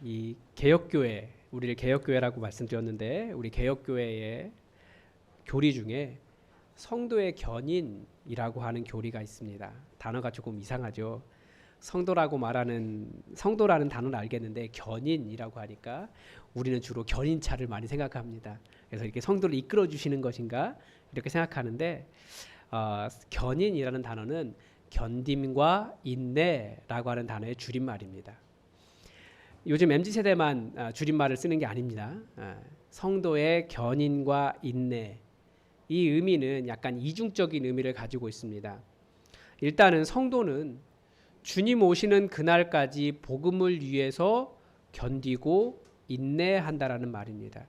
이 개혁교회, 우리를 개혁교회라고 말씀드렸는데 우리 개혁교회의 교리 중에 성도의 견인이라고 하는 교리가 있습니다. 단어가 조금 이상하죠. 성도라는 단어는 알겠는데 견인이라고 하니까 우리는 주로 견인차를 많이 생각합니다. 그래서 이렇게 성도를 이끌어 주시는 것인가 이렇게 생각하는데 견인이라는 단어는 견딤과 인내라고 하는 단어의 줄임말입니다. 요즘 MZ세대만 줄임말을 쓰는 게 아닙니다. 성도의 견인과 인내, 이 의미는 약간 이중적인 의미를 가지고 있습니다. 일단은 성도는 주님 오시는 그날까지 복음을 위해서 견디고 인내한다라는 말입니다.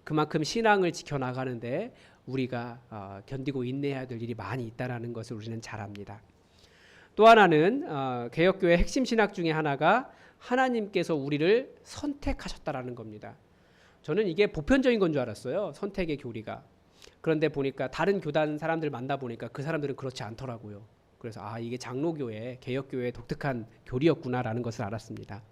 그만큼 신앙을 지켜나가는데 우리가 견디고 인내해야 될 일이 많이 있다는 것을 우리는 잘 압니다. 또 하나는 개혁교회 핵심 신학 중에 하나가 하나님께서 우리를 선택하셨다라는 겁니다. 저는 이게 보편적인 건 줄 알았어요. 선택의 교리가. 그런데 보니까 다른 교단 사람들 만나보니까 그 사람들은 그렇지 않더라고요. 그래서 이게 장로교회, 개혁교회의 독특한 교리였구나라는 것을 알았습니다.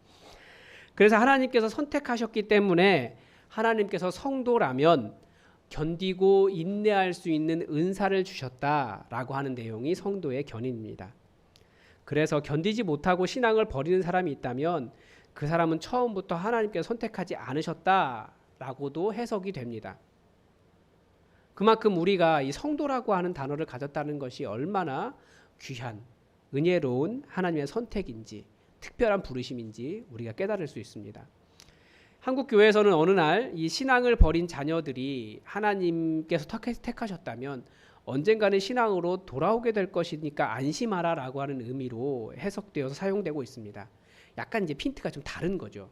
그래서 하나님께서 선택하셨기 때문에 하나님께서 성도라면 견디고 인내할 수 있는 은사를 주셨다라고 하는 내용이 성도의 견인입니다. 그래서 견디지 못하고 신앙을 버리는 사람이 있다면 그 사람은 처음부터 하나님께서 선택하지 않으셨다라고도 해석이 됩니다. 그만큼 우리가 이 성도라고 하는 단어를 가졌다는 것이 얼마나 귀한, 은혜로운 하나님의 선택인지, 특별한 부르심인지 우리가 깨달을 수 있습니다. 한국 교회에서는 어느 날 이 신앙을 버린 자녀들이 하나님께서 택하셨다면 언젠가는 신앙으로 돌아오게 될 것이니까 안심하라라고 하는 의미로 해석되어서 사용되고 있습니다. 약간 이제 핀트가 좀 다른 거죠.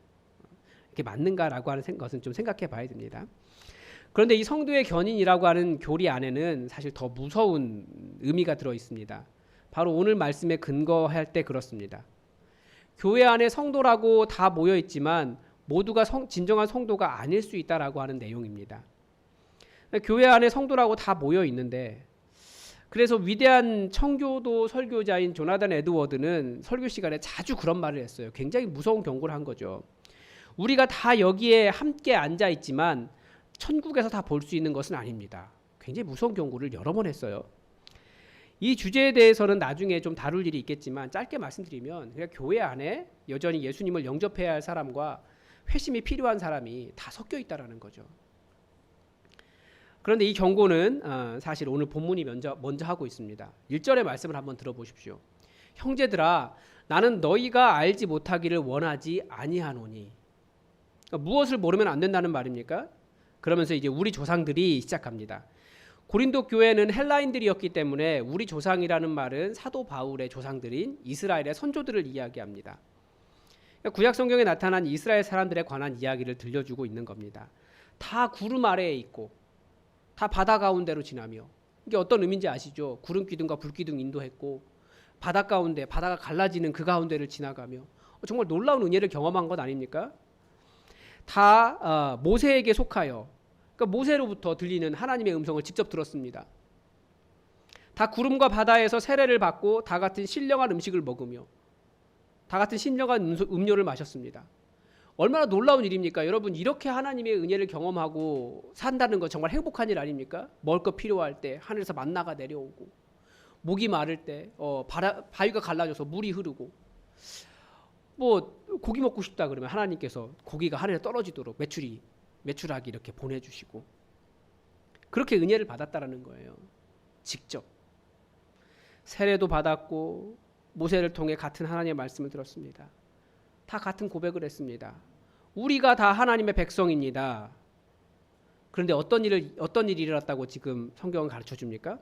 이게 맞는가라고 하는 것은 좀 생각해 봐야 됩니다. 그런데 이 성도의 견인이라고 하는 교리 안에는 사실 더 무서운 의미가 들어 있습니다. 바로 오늘 말씀에 근거할 때 그렇습니다. 교회 안에 성도라고 다 모여 있지만 모두가 진정한 성도가 아닐 수 있다라고 하는 내용입니다. 교회 안에 성도라고 다 모여 있는데, 그래서 위대한 청교도 설교자인 조나단 에드워드는 설교 시간에 자주 그런 말을 했어요. 굉장히 무서운 경고를 한 거죠. 우리가 다 여기에 함께 앉아 있지만 천국에서 다 볼 수 있는 것은 아닙니다. 굉장히 무서운 경고를 여러 번 했어요. 이 주제에 대해서는 나중에 좀 다룰 일이 있겠지만 짧게 말씀드리면, 그러니까 교회 안에 여전히 예수님을 영접해야 할 사람과 회심이 필요한 사람이 다 섞여 있다라는 거죠. 그런데 이 경고는 사실 오늘 본문이 먼저 하고 있습니다. 1절의 말씀을 한번 들어보십시오. 형제들아, 나는 너희가 알지 못하기를 원하지 아니하노니. 그러니까 무엇을 모르면 안 된다는 말입니까? 그러면서 이제 우리 조상들이 시작합니다. 고린도 교회는 헬라인들이었기 때문에 우리 조상이라는 말은 사도 바울의 조상들인 이스라엘의 선조들을 이야기합니다. 구약 성경에 나타난 이스라엘 사람들에 관한 이야기를 들려주고 있는 겁니다. 다 구름 아래에 있고 다 바다 가운데로 지나며, 이게 어떤 의미인지 아시죠? 구름 기둥과 불 기둥 인도했고 바다 가운데, 바다가 갈라지는 그 가운데를 지나가며 정말 놀라운 은혜를 경험한 것 아닙니까? 다 모세에게 속하여, 그러니까 모세로부터 들리는 하나님의 음성을 직접 들었습니다. 다 구름과 바다에서 세례를 받고 다 같은 신령한 음식을 먹으며 다 같은 신령한 음료를 마셨습니다. 얼마나 놀라운 일입니까? 여러분, 이렇게 하나님의 은혜를 경험하고 산다는 건 정말 행복한 일 아닙니까? 먹을 거 필요할 때 하늘에서 만나가 내려오고, 목이 마를 때 바위가 갈라져서 물이 흐르고, 고기 먹고 싶다 그러면 하나님께서 고기가 하늘에 떨어지도록 메추라기 이렇게 보내주시고, 그렇게 은혜를 받았다라는 거예요. 직접 세례도 받았고 모세를 통해 같은 하나님의 말씀을 들었습니다. 다 같은 고백을 했습니다. 우리가 다 하나님의 백성입니다. 그런데 어떤 일이 일어났다고 지금 성경은 가르쳐 줍니까?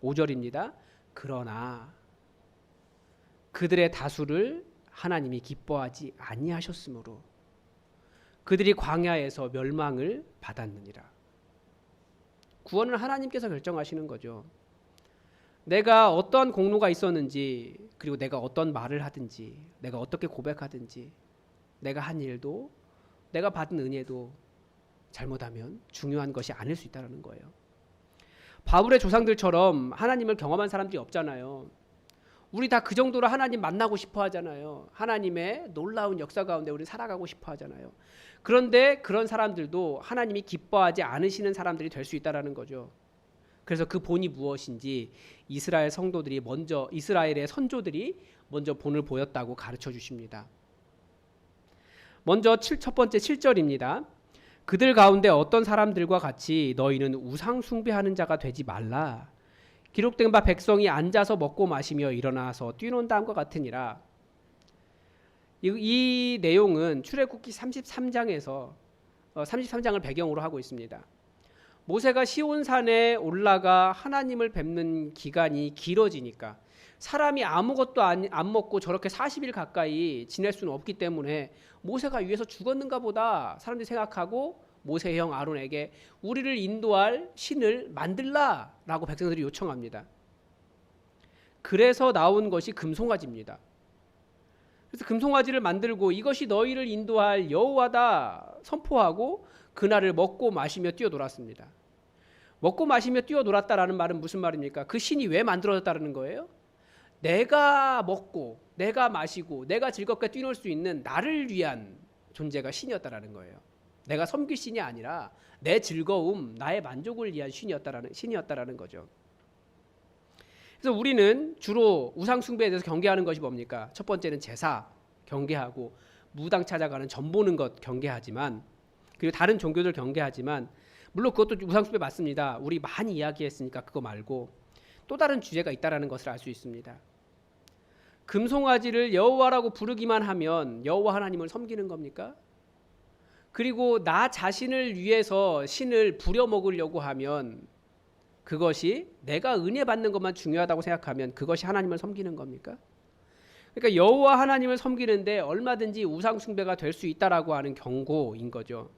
5절입니다. 그러나 그들의 다수를 하나님이 기뻐하지 아니하셨으므로 그들이 광야에서 멸망을 받았느니라. 구원은 하나님께서 결정하시는 거죠. 내가 어떠한 공로가 있었는지, 그리고 내가 어떤 말을 하든지, 내가 어떻게 고백하든지, 내가 한 일도, 내가 받은 은혜도 잘못하면 중요한 것이 아닐 수 있다는 거예요. 바울의 조상들처럼 하나님을 경험한 사람들이 없잖아요. 우리 다 그 정도로 하나님 만나고 싶어 하잖아요. 하나님의 놀라운 역사 가운데 우리 살아가고 싶어 하잖아요. 그런데 그런 사람들도 하나님이 기뻐하지 않으시는 사람들이 될 수 있다라는 거죠. 그래서 그 본이 무엇인지 이스라엘 성도들이 먼저, 이스라엘의 선조들이 먼저 본을 보였다고 가르쳐 주십니다. 먼저 첫 번째 7절입니다. 그들 가운데 어떤 사람들과 같이 너희는 우상 숭배하는 자가 되지 말라. 기록된 바 백성이 앉아서 먹고 마시며 일어나서 뛰는 다음과 같으니라. 이 내용은 출애굽기 33장에서 33장을 배경으로 하고 있습니다. 모세가 시온산에 올라가 하나님을 뵙는 기간이 길어지니까 사람이 아무것도 안 먹고 저렇게 40일 가까이 지낼 수는 없기 때문에 모세가 위에서 죽었는가 보다 사람들이 생각하고 모세의 형 아론에게 우리를 인도할 신을 만들라라고 백성들이 요청합니다. 그래서 나온 것이 금송아지입니다. 그래서 금송아지를 만들고 이것이 너희를 인도할 여호와다 선포하고 그날을 먹고 마시며 뛰어놀았습니다. 먹고 마시며 뛰어놀았다라는 말은 무슨 말입니까? 그 신이 왜 만들어졌다는 거예요? 내가 먹고 내가 마시고 내가 즐겁게 뛰놀 수 있는 나를 위한 존재가 신이었다라는 거예요. 내가 섬길 신이 아니라 내 즐거움, 나의 만족을 위한 신이었다라는 거죠. 그래서 우리는 주로 우상 숭배에 대해서 경계하는 것이 뭡니까? 첫 번째는 제사 경계하고 무당 찾아가는 점 보는 것 경계하지만, 그리고 다른 종교들 경계하지만, 물론 그것도 우상 숭배 맞습니다. 우리 많이 이야기했으니까 그거 말고 또 다른 주제가 있다라는 것을 알 수 있습니다. 금송아지를 여호와라고 부르기만 하면 여호와 하나님을 섬기는 겁니까? 그리고 나 자신을 위해서 신을 부려먹으려고 하면, 그것이 내가 은혜 받는 것만 중요하다고 생각하면 그것이 하나님을 섬기는 겁니까? 그러니까 여호와 하나님을 섬기는데 얼마든지 우상 숭배가 될 수 있다라고 하는 경고인 거죠.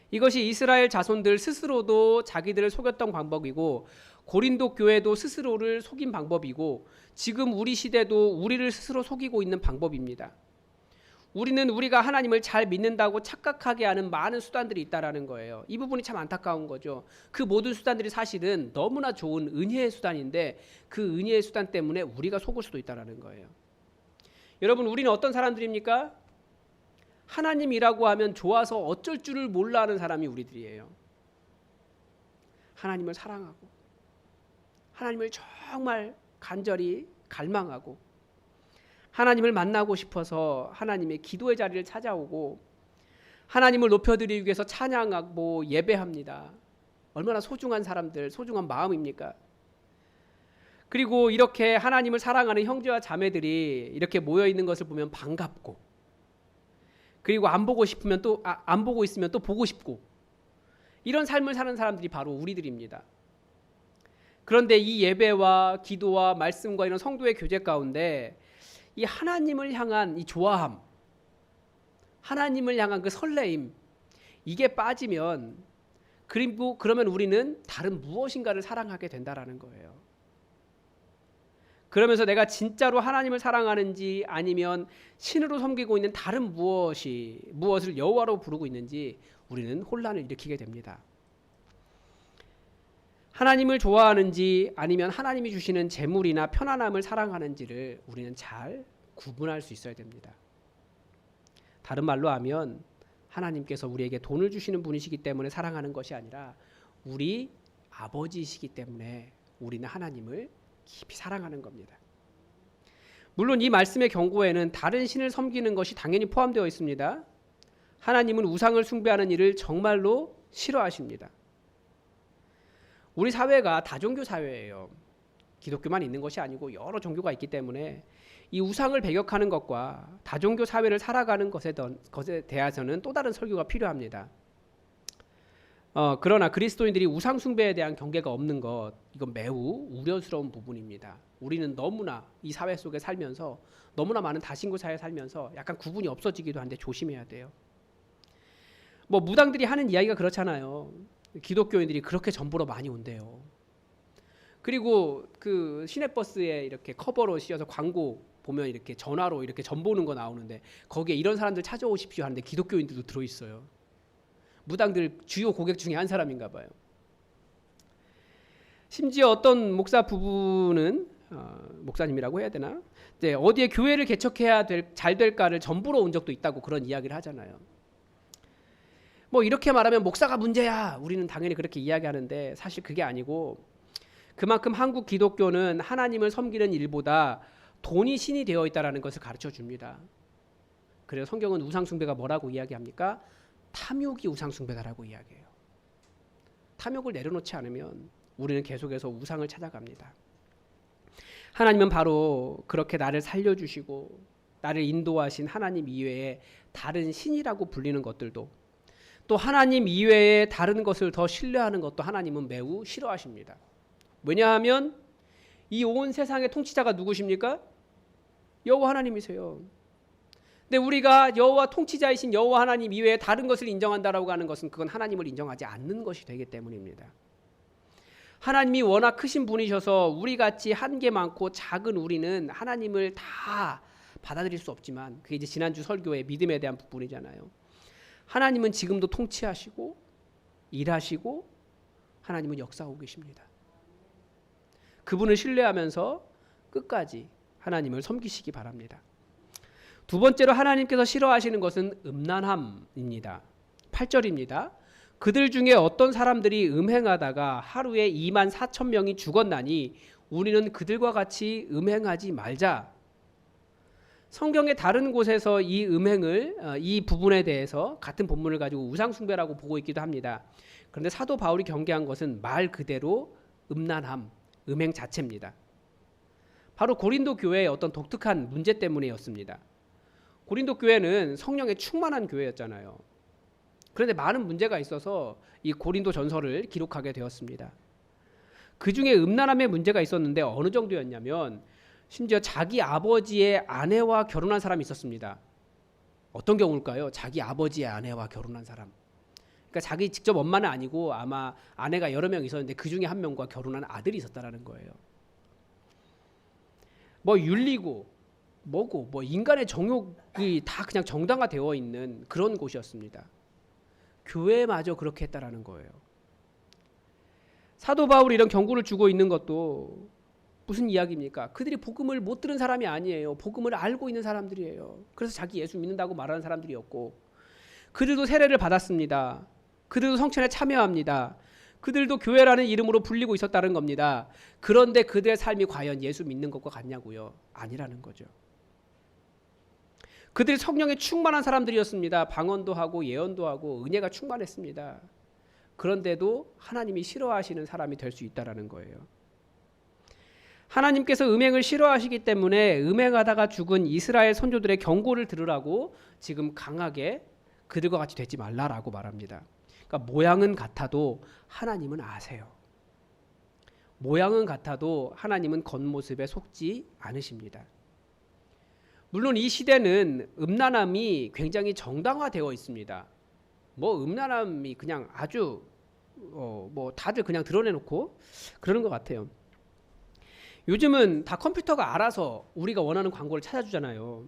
이것이 이스라엘 자손들 스스로도 자기들을 속였던 방법이고, 고린도 교회도 스스로를 속인 방법이고, 지금 우리 시대도 우리를 스스로 속이고 있는 방법입니다. 우리는 우리가 하나님을 잘 믿는다고 착각하게 하는 많은 수단들이 있다라는 거예요. 이 부분이 참 안타까운 거죠. 그 모든 수단들이 사실은 너무나 좋은 은혜의 수단인데 그 은혜의 수단 때문에 우리가 속을 수도 있다라는 거예요. 여러분, 우리는 어떤 사람들입니까? 하나님이라고 하면 좋아서 어쩔 줄을 몰라 하는 사람이 우리들이에요. 하나님을 사랑하고 하나님을 정말 간절히 갈망하고 하나님을 만나고 싶어서 하나님의 기도의 자리를 찾아오고 하나님을 높여드리기 위해서 찬양하고 예배합니다. 얼마나 소중한 사람들, 소중한 마음입니까? 그리고 이렇게 하나님을 사랑하는 형제와 자매들이 이렇게 모여 있는 것을 보면 반갑고, 그리고 안 보고 싶으면 또 안 보고 있으면 또 보고 싶고, 이런 삶을 사는 사람들이 바로 우리들입니다. 그런데 이 예배와 기도와 말씀과 이런 성도의 교제 가운데 이 하나님을 향한 이 좋아함, 하나님을 향한 그 설레임, 이게 빠지면, 그리고 그러면 우리는 다른 무엇인가를 사랑하게 된다라는 거예요. 그러면서 내가 진짜로 하나님을 사랑하는지 아니면 신으로 섬기고 있는 다른 무엇을 여호와로 부르고 있는지 우리는 혼란을 일으키게 됩니다. 하나님을 좋아하는지 아니면 하나님이 주시는 재물이나 편안함을 사랑하는지를 우리는 잘 구분할 수 있어야 됩니다. 다른 말로 하면 하나님께서 우리에게 돈을 주시는 분이시기 때문에 사랑하는 것이 아니라 우리 아버지이시기 때문에 우리는 하나님을 깊이 사랑하는 겁니다. 물론 이 말씀의 경고에는 다른 신을 섬기는 것이 당연히 포함되어 있습니다. 하나님은 우상을 숭배하는 일을 정말로 싫어하십니다. 우리 사회가 다종교 사회예요. 기독교만 있는 것이 아니고 여러 종교가 있기 때문에 이 우상을 배격하는 것과 다종교 사회를 살아가는 것에 대해서는 또 다른 설교가 필요합니다. 그러나 그리스도인들이 우상 숭배에 대한 경계가 없는 것, 이건 매우 우려스러운 부분입니다. 우리는 너무나 이 사회 속에 살면서, 너무나 많은 다신교 사회에 살면서 약간 구분이 없어지기도 한데 조심해야 돼요. 무당들이 하는 이야기가 그렇잖아요. 기독교인들이 그렇게 전보러 많이 온대요. 그리고 그 시내버스에 이렇게 커버로 씌워서 광고 보면 이렇게 전화로 이렇게 전 보는 거 나오는데 거기에 이런 사람들 찾아오십시오 하는데 기독교인들도 들어있어요. 무당들 주요 고객 중에 한 사람인가 봐요. 심지어 어떤 목사 부부는 목사님이라고 해야 되나? 이제 어디에 교회를 개척해야 잘 될까를 전부로 온 적도 있다고 그런 이야기를 하잖아요. 뭐 이렇게 말하면 목사가 문제야. 우리는 당연히 그렇게 이야기하는데 사실 그게 아니고 그만큼 한국 기독교는 하나님을 섬기는 일보다 돈이 신이 되어 있다는 것을 가르쳐 줍니다. 그래서 성경은 우상숭배가 뭐라고 이야기합니까? 탐욕이 우상숭배다라고 이야기해요. 탐욕을 내려놓지 않으면 우리는 계속해서 우상을 찾아갑니다. 하나님은 바로 그렇게 나를 살려주시고 나를 인도하신 하나님 이외에 다른 신이라고 불리는 것들도 또 하나님 이외에 다른 것을 더 신뢰하는 것도 하나님은 매우 싫어하십니다. 왜냐하면 이 온 세상의 통치자가 누구십니까? 여호와 하나님이세요. 근데 우리가 여호와 통치자이신 여호와 하나님 이외에 다른 것을 인정한다라고 하는 것은 그건 하나님을 인정하지 않는 것이 되기 때문입니다. 하나님이 워낙 크신 분이셔서 우리같이 한계 많고 작은 우리는 하나님을 다 받아들일 수 없지만 그게 이제 지난주 설교의 믿음에 대한 부분이잖아요. 하나님은 지금도 통치하시고 일하시고 하나님은 역사하고 계십니다. 그분을 신뢰하면서 끝까지 하나님을 섬기시기 바랍니다. 두 번째로 하나님께서 싫어하시는 것은 음란함입니다. 8절입니다. 그들 중에 어떤 사람들이 음행하다가 하루에 24,000명이 죽었나니 우리는 그들과 같이 음행하지 말자. 성경의 다른 곳에서 이 음행을 이 부분에 대해서 같은 본문을 가지고 우상숭배라고 보고 있기도 합니다. 그런데 사도 바울이 경계한 것은 말 그대로 음란함, 음행 자체입니다. 바로 고린도 교회의 어떤 독특한 문제 때문이었습니다. 고린도 교회는 성령에 충만한 교회였잖아요. 그런데 많은 문제가 있어서 이 고린도 전서를 기록하게 되었습니다. 그 중에 음란함의 문제가 있었는데 어느 정도였냐면 심지어 자기 아버지의 아내와 결혼한 사람이 있었습니다. 어떤 경우일까요? 자기 아버지의 아내와 결혼한 사람. 그러니까 자기 직접 엄마는 아니고 아마 아내가 여러 명 있었는데 그 중에 한 명과 결혼한 아들이 있었다라는 거예요. 뭐 윤리고 뭐고 뭐 인간의 정욕이 다 그냥 정당화되어 있는 그런 곳이었습니다. 교회마저 그렇게 했다라는 거예요. 사도 바울이 이런 경고를 주고 있는 것도 무슨 이야기입니까? 그들이 복음을 못 들은 사람이 아니에요. 복음을 알고 있는 사람들이에요. 그래서 자기 예수 믿는다고 말하는 사람들이었고 그들도 세례를 받았습니다. 그들도 성찬에 참여합니다. 그들도 교회라는 이름으로 불리고 있었다는 겁니다. 그런데 그들의 삶이 과연 예수 믿는 것과 같냐고요? 아니라는 거죠. 그들이 성령에 충만한 사람들이었습니다. 방언도 하고 예언도 하고 은혜가 충만했습니다. 그런데도 하나님이 싫어하시는 사람이 될 수 있다는 거예요. 하나님께서 음행을 싫어하시기 때문에 음행하다가 죽은 이스라엘 선조들의 경고를 들으라고 지금 강하게 그들과 같이 되지 말라라고 말합니다. 그러니까 모양은 같아도 하나님은 아세요. 모양은 같아도 하나님은 겉모습에 속지 않으십니다. 물론 이 시대는 음란함이 굉장히 정당화되어 있습니다. 뭐 음란함이 그냥 아주 뭐 다들 그냥 드러내놓고 그러는 것 같아요. 요즘은 다 컴퓨터가 알아서 우리가 원하는 광고를 찾아주잖아요.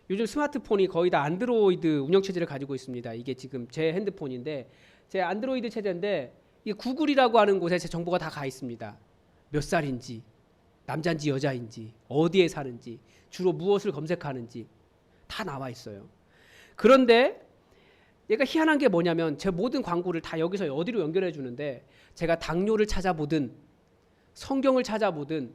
요즘 스마트폰이 거의 다 안드로이드 운영체제를 가지고 있습니다. 이게 지금 제 핸드폰인데 제 안드로이드 체제인데 이 구글이라고 하는 곳에 제 정보가 다 가 있습니다. 몇 살인지, 남자인지 여자인지, 어디에 사는지, 주로 무엇을 검색하는지 다 나와 있어요. 그런데 얘가 희한한 게 뭐냐면 제 모든 광고를 다 여기서 어디로 연결해 주는데 제가 당뇨를 찾아보든 성경을 찾아보든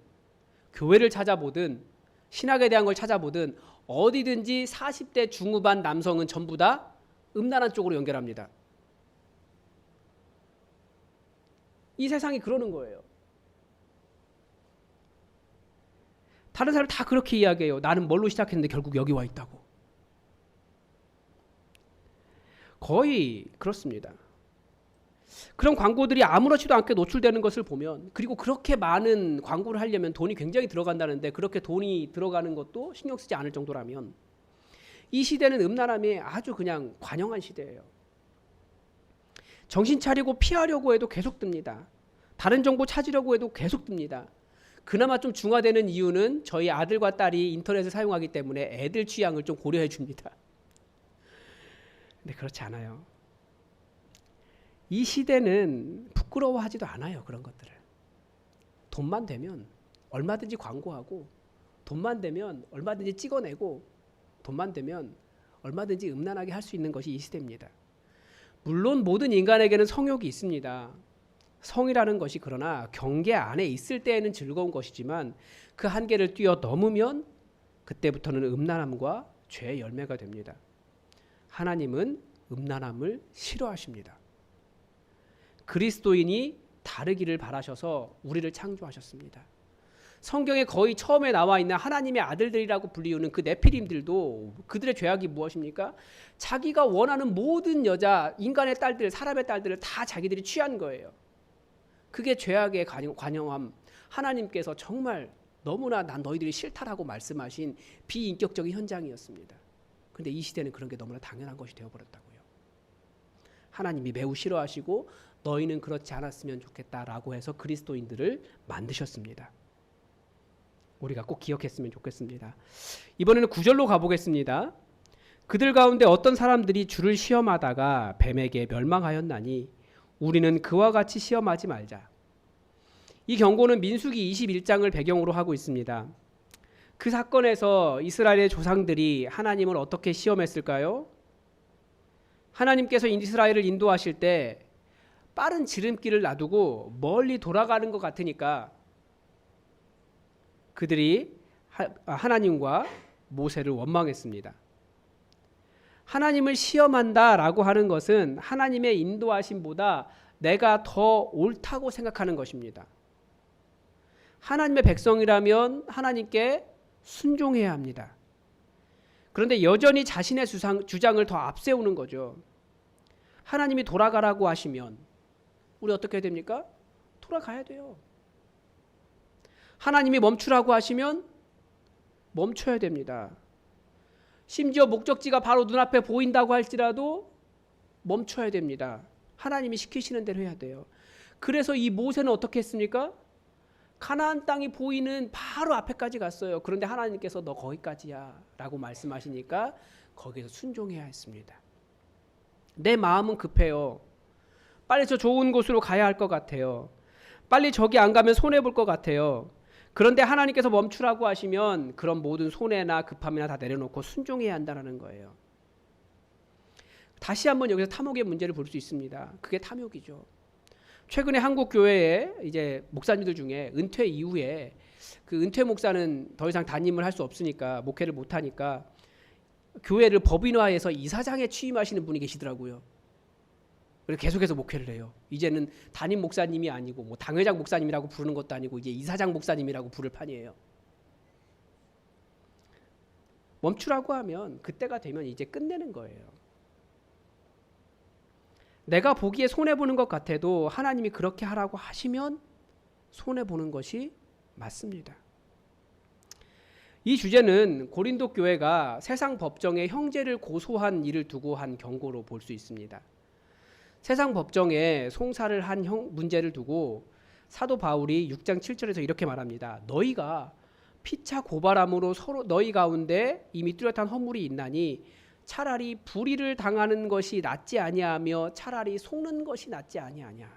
교회를 찾아보든 신학에 대한 걸 찾아보든 어디든지 40대 중후반 남성은 전부 다 음란한 쪽으로 연결합니다. 이 세상이 그러는 거예요. 다른 사람 다 그렇게 이야기해요. 나는 뭘로 시작했는데 결국 여기 와 있다고. 거의 그렇습니다. 그런 광고들이 아무렇지도 않게 노출되는 것을 보면 그리고 그렇게 많은 광고를 하려면 돈이 굉장히 들어간다는데 그렇게 돈이 들어가는 것도 신경 쓰지 않을 정도라면 이 시대는 음란함이 아주 그냥 관영한 시대예요. 정신 차리고 피하려고 해도 계속 뜹니다. 다른 정보 찾으려고 해도 계속 뜹니다. 그나마 좀 중화되는 이유는 저희 아들과 딸이 인터넷을 사용하기 때문에 애들 취향을 좀 고려해 줍니다. 근데 그렇지 않아요. 이 시대는 부끄러워하지도 않아요. 그런 것들을. 돈만 되면 얼마든지 광고하고 돈만 되면 얼마든지 찍어내고 돈만 되면 얼마든지 음란하게 할 수 있는 것이 이 시대입니다. 물론 모든 인간에게는 성욕이 있습니다. 성이라는 것이 그러나 경계 안에 있을 때에는 즐거운 것이지만 그 한계를 뛰어넘으면 그때부터는 음란함과 죄의 열매가 됩니다. 하나님은 음란함을 싫어하십니다. 그리스도인이 다르기를 바라셔서 우리를 창조하셨습니다. 성경에 거의 처음에 나와 있는 하나님의 아들들이라고 불리우는 그 네피림들도 그들의 죄악이 무엇입니까? 자기가 원하는 모든 여자, 인간의 딸들, 사람의 딸들을 다 자기들이 취한 거예요. 그게 죄악의 관영함. 하나님께서 정말 너무나 난 너희들이 싫다라고 말씀하신 비인격적인 현장이었습니다. 그런데 이 시대는 그런 게 너무나 당연한 것이 되어버렸다고요. 하나님이 매우 싫어하시고 너희는 그렇지 않았으면 좋겠다라고 해서 그리스도인들을 만드셨습니다. 우리가 꼭 기억했으면 좋겠습니다. 이번에는 9절로 가보겠습니다. 그들 가운데 어떤 사람들이 주를 시험하다가 뱀에게 멸망하였나니 우리는 그와 같이 시험하지 말자. 이 경고는 민수기 21장을 배경으로 하고 있습니다. 그 사건에서 이스라엘의 조상들이 하나님을 어떻게 시험했을까요? 하나님께서 이스라엘을 인도하실 때 빠른 지름길을 놔두고 멀리 돌아가는 것 같으니까 그들이 하나님과 모세를 원망했습니다. 하나님을 시험한다라고 하는 것은 하나님의 인도하심보다 내가 더 옳다고 생각하는 것입니다. 하나님의 백성이라면 하나님께 순종해야 합니다. 그런데 여전히 자신의 주장을 더 앞세우는 거죠. 하나님이 돌아가라고 하시면 우리 어떻게 됩니까? 돌아가야 돼요. 하나님이 멈추라고 하시면 멈춰야 됩니다. 심지어 목적지가 바로 눈앞에 보인다고 할지라도 멈춰야 됩니다. 하나님이 시키시는 대로 해야 돼요. 그래서 이 모세는 어떻게 했습니까? 가나안 땅이 보이는 바로 앞에까지 갔어요. 그런데 하나님께서 너 거기까지야 라고 말씀하시니까 거기서 순종해야 했습니다. 내 마음은 급해요. 빨리 저 좋은 곳으로 가야 할 것 같아요. 빨리 저기 안 가면 손해볼 것 같아요. 그런데 하나님께서 멈추라고 하시면 그런 모든 손해나 급함이나 다 내려놓고 순종해야 한다는 거예요. 다시 한번 여기서 탐욕의 문제를 볼 수 있습니다. 그게 탐욕이죠. 최근에 한국 교회에 이제 목사님들 중에 은퇴 이후에 그 은퇴 목사는 더 이상 담임을 할 수 없으니까 목회를 못 하니까 교회를 법인화해서 이사장에 취임하시는 분이 계시더라고요. 그래서 계속해서 목회를 해요. 이제는 담임 목사님이 아니고 뭐 당회장 목사님이라고 부르는 것도 아니고 이제 이사장 목사님이라고 부를 판이에요. 멈추라고 하면 그때가 되면 이제 끝내는 거예요. 내가 보기에 손해보는 것 같아도 하나님이 그렇게 하라고 하시면 손해보는 것이 맞습니다. 이 주제는 고린도 교회가 세상 법정에 형제를 고소한 일을 두고 한 경고로 볼 수 있습니다. 세상 법정에 송사를 한 문제를 두고 사도 바울이 6장 7절에서 이렇게 말합니다. 너희가 피차 고발함으로 서로 너희 가운데 이미 뚜렷한 허물이 있나니 차라리 불의를 당하는 것이 낫지 아니하며 차라리 속는 것이 낫지 아니하냐.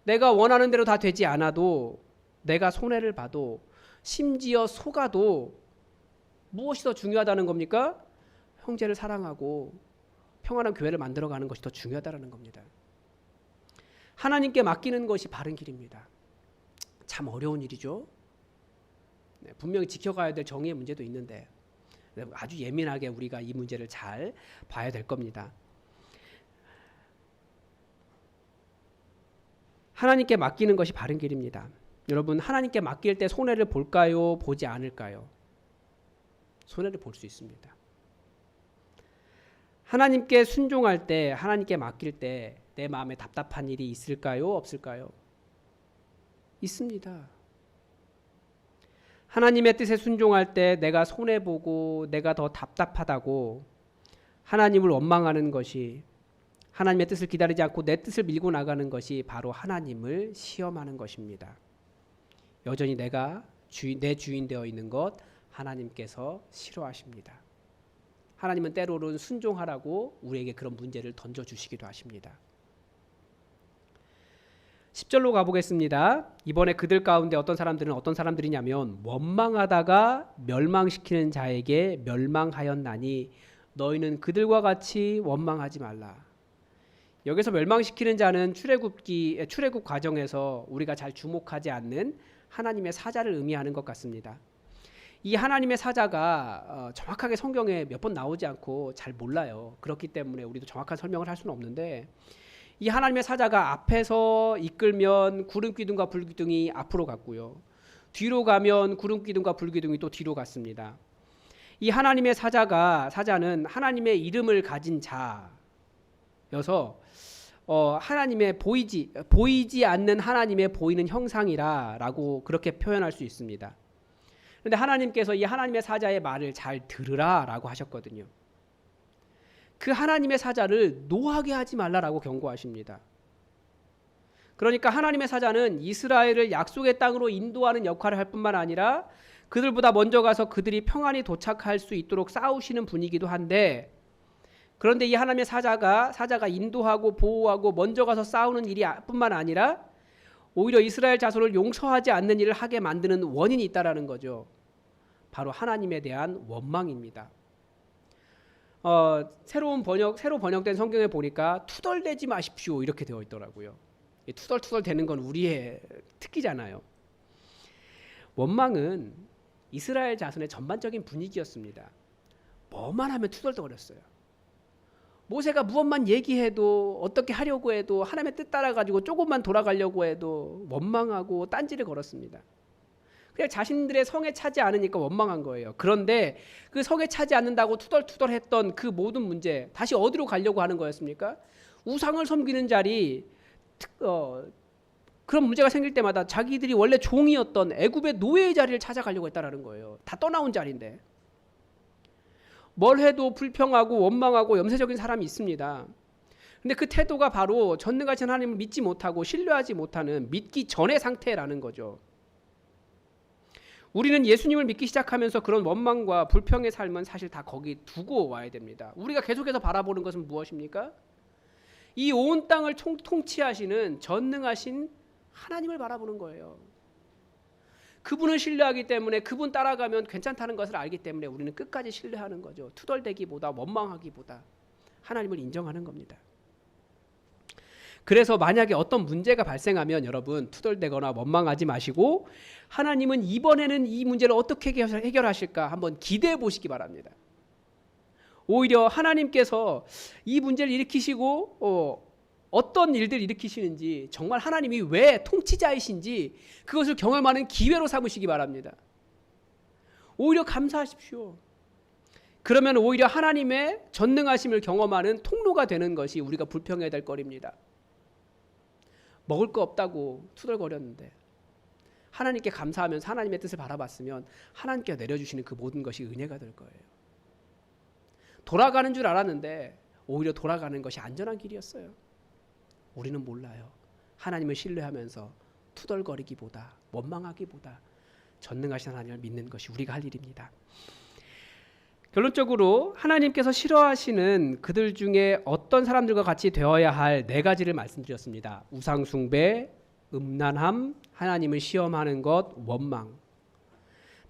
내가 원하는 대로 다 되지 않아도 내가 손해를 봐도 심지어 속아도 무엇이 더 중요하다는 겁니까? 형제를 사랑하고 평안한 교회를 만들어가는 것이 더 중요하다는 겁니다. 하나님께 맡기는 것이 바른 길입니다. 참 어려운 일이죠. 네, 분명히 지켜가야 될 정의의 문제도 있는데 아주 예민하게 우리가 이 문제를 잘 봐야 될 겁니다. 하나님께 맡기는 것이 바른 길입니다. 여러분, 하나님께 맡길 때 손해를 볼까요? 보지 않을까요? 손해를 볼 수 있습니다. 하나님께 순종할 때, 하나님께 맡길 때 내 마음에 답답한 일이 있을까요? 없을까요? 있습니다. 하나님의 뜻에 순종할 때 내가 손해보고 내가 더 답답하다고 하나님을 원망하는 것이, 하나님의 뜻을 기다리지 않고 내 뜻을 밀고 나가는 것이 바로 하나님을 시험하는 것입니다. 여전히 내가 내 주인 되어 있는 것 하나님께서 싫어하십니다. 하나님은 때로는 순종하라고 우리에게 그런 문제를 던져주시기도 하십니다. 10절로 가보겠습니다. 이번에 그들 가운데 어떤 사람들은 어떤 사람들이냐면 원망하다가 멸망시키는 자에게 멸망하였나니 너희는 그들과 같이 원망하지 말라. 여기서 멸망시키는 자는 출애굽 과정에서 우리가 잘 주목하지 않는 하나님의 사자를 의미하는 것 같습니다. 이 하나님의 사자가 정확하게 성경에 몇 번 나오지 않고 잘 몰라요. 그렇기 때문에 우리도 정확한 설명을 할 수는 없는데, 이 하나님의 사자가 앞에서 이끌면 구름기둥과 불기둥이 앞으로 갔고요, 뒤로 가면 구름기둥과 불기둥이 또 뒤로 갔습니다. 이 하나님의 사자는 하나님의 이름을 가진 자여서 하나님의 보이지 않는 하나님의 보이는 형상이라라고 그렇게 표현할 수 있습니다. 그런데 하나님께서 이 하나님의 사자의 말을 잘 들으라라고 하셨거든요. 그 하나님의 사자를 노하게 하지 말라라고 경고하십니다. 그러니까 하나님의 사자는 이스라엘을 약속의 땅으로 인도하는 역할을 할 뿐만 아니라 그들보다 먼저 가서 그들이 평안히 도착할 수 있도록 싸우시는 분이기도 한데, 그런데 이 하나님의 사자가 인도하고 보호하고 먼저 가서 싸우는 일이 뿐만 아니라 오히려 이스라엘 자손을 용서하지 않는 일을 하게 만드는 원인이 있다라는 거죠. 바로 하나님에 대한 원망입니다. 새로 번역된 성경에 보니까 투덜대지 마십시오 이렇게 되어 있더라고요. 투덜투덜 대는 건 우리의 특기잖아요. 원망은 이스라엘 자손의 전반적인 분위기였습니다. 뭐만 하면 투덜거렸어요. 모세가 무엇만 얘기해도, 어떻게 하려고 해도, 하나님의 뜻 따라가지고 조금만 돌아가려고 해도 원망하고 딴지를 걸었습니다. 그냥 자신들의 성에 차지 않으니까 원망한 거예요. 그런데 그 성에 차지 않는다고 투덜투덜했던 그 모든 문제, 다시 어디로 가려고 하는 거였습니까? 우상을 섬기는 자리, 그런 문제가 생길 때마다 자기들이 원래 종이었던 애굽의 노예의 자리를 찾아가려고 했다라는 거예요. 다 떠나온 자리인데. 뭘 해도 불평하고 원망하고 염세적인 사람이 있습니다. 근데 그 태도가 바로 전능하신 하나님을 믿지 못하고 신뢰하지 못하는 믿기 전의 상태라는 거죠. 우리는 예수님을 믿기 시작하면서 그런 원망과 불평의 삶은 사실 다 거기 두고 와야 됩니다. 우리가 계속해서 바라보는 것은 무엇입니까? 이 온 땅을 통치하시는 전능하신 하나님을 바라보는 거예요. 그분을 신뢰하기 때문에, 그분 따라가면 괜찮다는 것을 알기 때문에 우리는 끝까지 신뢰하는 거죠. 투덜대기보다 원망하기보다 하나님을 인정하는 겁니다. 그래서 만약에 어떤 문제가 발생하면 여러분 투덜대거나 원망하지 마시고, 하나님은 이번에는 이 문제를 어떻게 해결하실까 한번 기대해 보시기 바랍니다. 오히려 하나님께서 이 문제를 일으키시고 어떤 일들을 일으키시는지, 정말 하나님이 왜 통치자이신지 그것을 경험하는 기회로 삼으시기 바랍니다. 오히려 감사하십시오. 그러면 오히려 하나님의 전능하심을 경험하는 통로가 되는 것이 우리가 불평해야 될 거리입니다. 먹을 거 없다고 투덜거렸는데 하나님께 감사하면서 하나님의 뜻을 바라봤으면 하나님께서 내려주시는 그 모든 것이 은혜가 될 거예요. 돌아가는 줄 알았는데 오히려 돌아가는 것이 안전한 길이었어요. 우리는 몰라요. 하나님을 신뢰하면서 투덜거리기보다, 원망하기보다 전능하신 하나님을 믿는 것이 우리가 할 일입니다. 결론적으로 하나님께서 싫어하시는 그들 중에 어떤 사람들과 같이 되어야 할 4가지를 말씀드렸습니다. 우상숭배, 음란함, 하나님을 시험하는 것, 원망.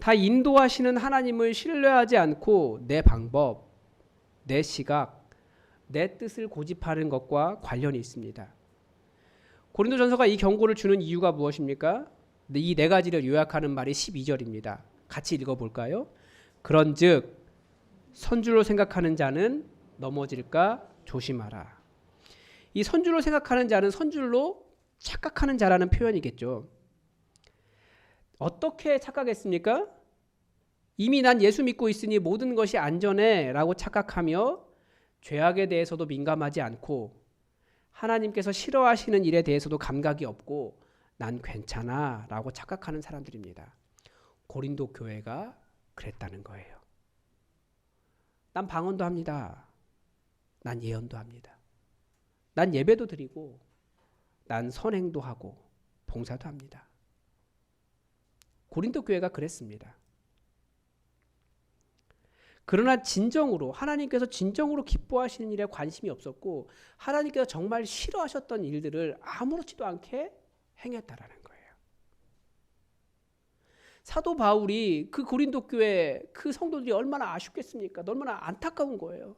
다 인도하시는 하나님을 신뢰하지 않고 내 방법, 내 시각, 내 뜻을 고집하는 것과 관련이 있습니다. 고린도전서가 이 경고를 주는 이유가 무엇입니까? 이 4가지를 요약하는 말이 12절입니다. 같이 읽어볼까요? 그런즉 선줄로 생각하는 자는 넘어질까 조심하라. 이 선줄로 생각하는 자는 선줄로 착각하는 자라는 표현이겠죠. 어떻게 착각했습니까? 이미 난 예수 믿고 있으니 모든 것이 안전해 라고 착각하며 죄악에 대해서도 민감하지 않고 하나님께서 싫어하시는 일에 대해서도 감각이 없고 난 괜찮아 라고 착각하는 사람들입니다. 고린도 교회가 그랬다는 거예요. 난 방언도 합니다. 난 예언도 합니다. 난 예배도 드리고 난 선행도 하고 봉사도 합니다. 고린도 교회가 그랬습니다. 그러나 진정으로 하나님께서 진정으로 기뻐하시는 일에 관심이 없었고 하나님께서 정말 싫어하셨던 일들을 아무렇지도 않게 행했다라는 거예요. 사도 바울이 그 고린도 교회 그 성도들이 얼마나 아쉽겠습니까? 얼마나 안타까운 거예요.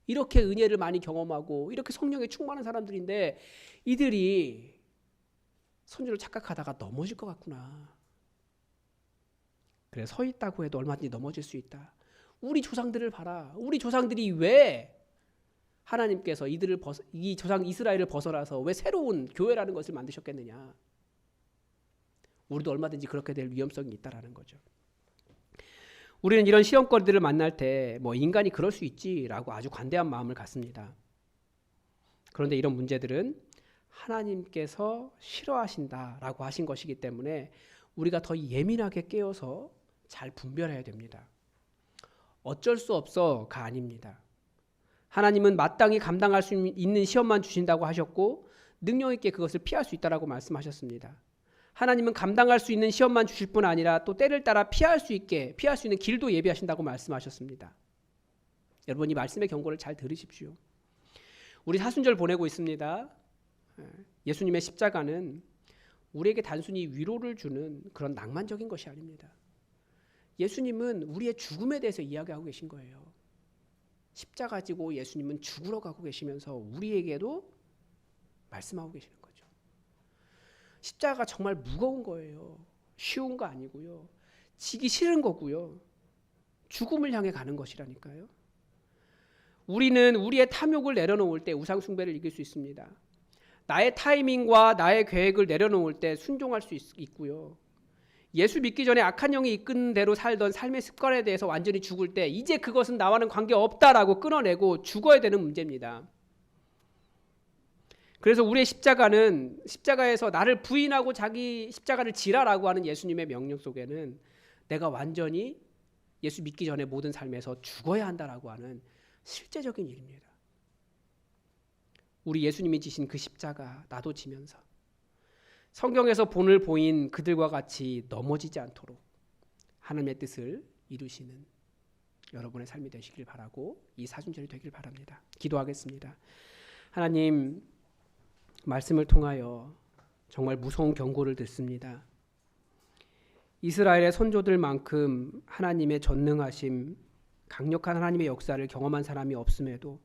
이렇게 은혜를 많이 경험하고 이렇게 성령에 충만한 사람들인데 이들이 선주를 착각하다가 넘어질 것 같구나. 그래 서 있다고 해도 얼마든지 넘어질 수 있다. 우리 조상들을 봐라. 우리 조상들이 왜 하나님께서 이 조상 이스라엘을 벗어나서 왜 새로운 교회라는 것을 만드셨겠느냐. 우리도 얼마든지 그렇게 될 위험성이 있다라는 거죠. 우리는 이런 시험거리들을 만날 때 인간이 그럴 수 있지라고 아주 관대한 마음을 갖습니다. 그런데 이런 문제들은 하나님께서 싫어하신다라고 하신 것이기 때문에 우리가 더 예민하게 깨어서 잘 분별해야 됩니다. 어쩔 수 없어가 아닙니다. 하나님은 마땅히 감당할 수 있는 시험만 주신다고 하셨고 능력 있게 그것을 피할 수 있다라고 말씀하셨습니다. 하나님은 감당할 수 있는 시험만 주실 뿐 아니라 또 때를 따라 피할 수 있는 길도 예비하신다고 말씀하셨습니다. 여러분 이 말씀의 경고를 잘 들으십시오. 우리 사순절 보내고 있습니다. 예수님의 십자가는 우리에게 단순히 위로를 주는 그런 낭만적인 것이 아닙니다. 예수님은 우리의 죽음에 대해서 이야기하고 계신 거예요. 십자가 지고 예수님은 죽으러 가고 계시면서 우리에게도 말씀하고 계시는 거죠. 십자가가 정말 무거운 거예요. 쉬운 거 아니고요. 지기 싫은 거고요. 죽음을 향해 가는 것이라니까요. 우리는 우리의 탐욕을 내려놓을 때 우상 숭배를 이길 수 있습니다. 나의 타이밍과 나의 계획을 내려놓을 때 순종할 수 있고요. 예수 믿기 전에 악한 영이 이끄는 대로 살던 삶의 습관에 대해서 완전히 죽을 때 이제 그것은 나와는 관계없다라고 끊어내고 죽어야 되는 문제입니다. 그래서 우리의 십자가에서 나를 부인하고 자기 십자가를 지라라고 하는 예수님의 명령 속에는 내가 완전히 예수 믿기 전에 모든 삶에서 죽어야 한다라고 하는 실제적인 일입니다. 우리 예수님이 지신 그 십자가 나도 지면서 성경에서 본을 보인 그들과 같이 넘어지지 않도록 하나님의 뜻을 이루시는 여러분의 삶이 되시길 바라고 이 사순절이 되길 바랍니다. 기도하겠습니다. 하나님 말씀을 통하여 정말 무서운 경고를 듣습니다. 이스라엘의 선조들만큼 하나님의 전능하심, 강력한 하나님의 역사를 경험한 사람이 없음에도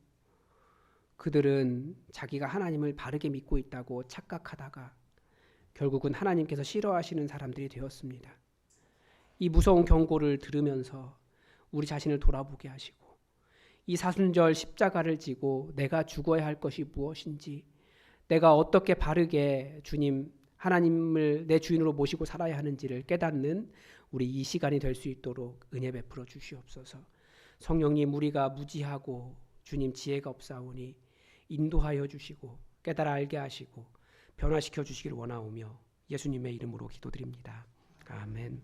그들은 자기가 하나님을 바르게 믿고 있다고 착각하다가 결국은 하나님께서 싫어하시는 사람들이 되었습니다. 이 무서운 경고를 들으면서 우리 자신을 돌아보게 하시고 이 사순절 십자가를 지고 내가 죽어야 할 것이 무엇인지, 내가 어떻게 바르게 주님 하나님을 내 주인으로 모시고 살아야 하는지를 깨닫는 우리 이 시간이 될 수 있도록 은혜 베풀어 주시옵소서. 성령님 우리가 무지하고 주님 지혜가 없사오니 인도하여 주시고 깨달아 알게 하시고 변화시켜 주시기를 원하오며 예수님의 이름으로 기도드립니다. 아멘.